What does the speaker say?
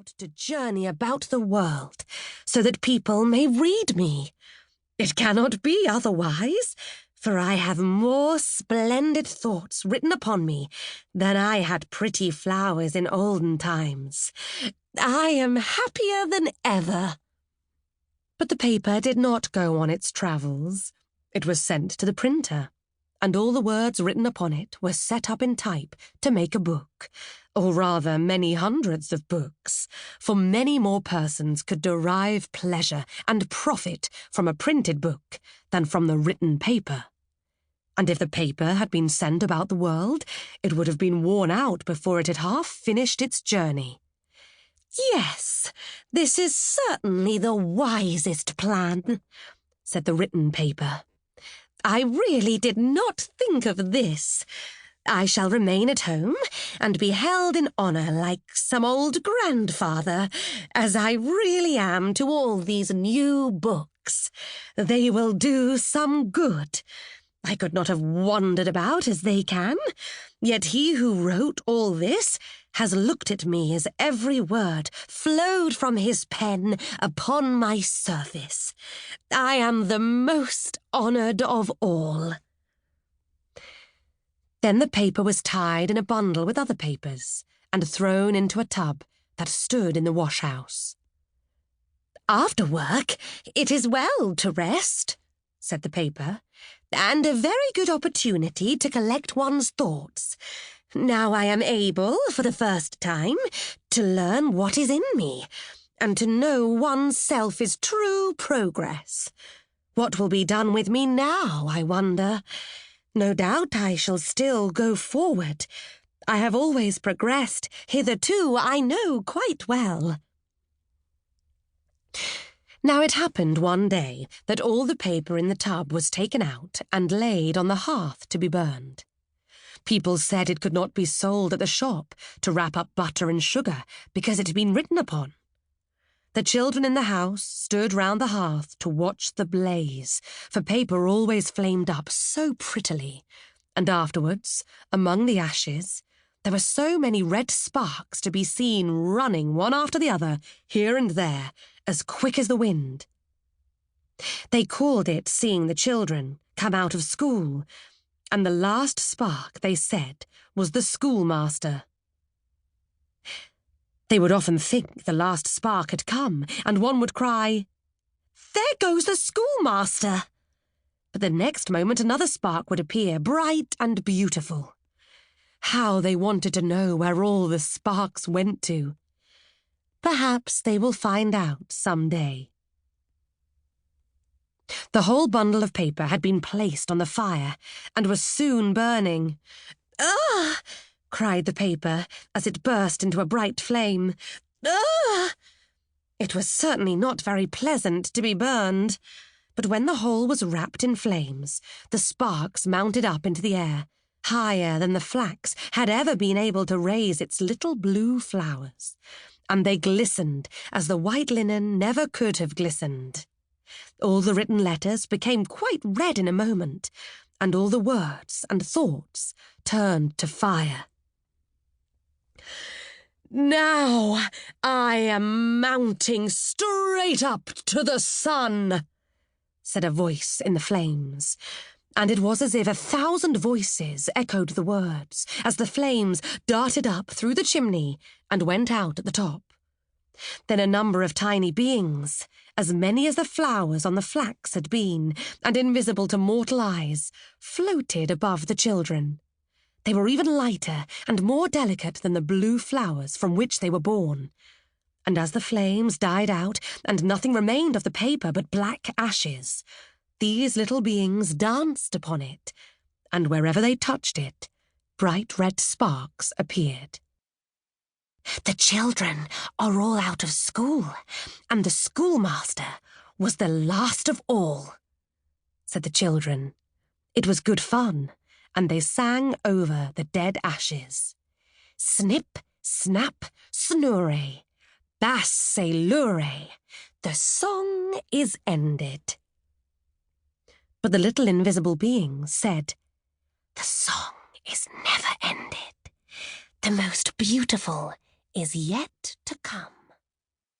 out to journey about the world, so that people may read me. It cannot be otherwise, for I have more splendid thoughts written upon me than I had pretty flowers in olden times. I am happier than ever." But the paper did not go on its travels. It was sent to the printer, and all the words written upon it were set up in type to make a book, or rather many hundreds of books, for many more persons could derive pleasure and profit from a printed book than from the written paper. And if the paper had been sent about the world, it would have been worn out before it had half finished its journey. "Yes, this is certainly the wisest plan," said the written paper. "I really did not think of this. I shall remain at home and be held in honour like some old grandfather, as I really am to all these new books. They will do some good. I could not have wandered about as they can, yet he who wrote all this has looked at me as every word flowed from his pen upon my surface. I am the most honoured of all." Then the paper was tied in a bundle with other papers and thrown into a tub that stood in the wash-house. "After work, it is well to rest," said the paper, "and a very good opportunity to collect one's thoughts. Now I am able, for the first time, to learn what is in me, and to know oneself is true progress. What will be done with me now, I wonder? No doubt I shall still go forward. I have always progressed hitherto, I know quite well." Now it happened one day that all the paper in the tub was taken out and laid on the hearth to be burned. People said it could not be sold at the shop to wrap up butter and sugar because it had been written upon. The children in the house stood round the hearth to watch the blaze, for paper always flamed up so prettily, and afterwards, among the ashes, there were so many red sparks to be seen running one after the other, here and there, as quick as the wind. They called it seeing the children come out of school, and the last spark, they said, was the schoolmaster. They would often think the last spark had come, and one would cry, "There goes the schoolmaster!" But the next moment another spark would appear, bright and beautiful. How they wanted to know where all the sparks went to. Perhaps they will find out some day. The whole bundle of paper had been placed on the fire and was soon burning. "Ah!" cried the paper as it burst into a bright flame. "Ah!" It was certainly not very pleasant to be burned, but when the whole was wrapped in flames, the sparks mounted up into the air, higher than the flax had ever been able to raise its little blue flowers, and they glistened as the white linen never could have glistened. All the written letters became quite red in a moment, and all the words and thoughts turned to fire. "Now I am mounting straight up to the sun," said a voice in the flames, and it was as if 1,000 voices echoed the words as the flames darted up through the chimney and went out at the top. Then a number of tiny beings, as many as the flowers on the flax had been, and invisible to mortal eyes, floated above the children. They were even lighter and more delicate than the blue flowers from which they were born. And as the flames died out and nothing remained of the paper but black ashes, these little beings danced upon it, and wherever they touched it, bright red sparks appeared. "The children are all out of school, and the schoolmaster was the last of all," said the children. It was good fun, and they sang over the dead ashes. "Snip, snap, snurre, basse lure, the song is ended." But the little invisible beings said, "The song is never ended. The most beautiful is yet to come."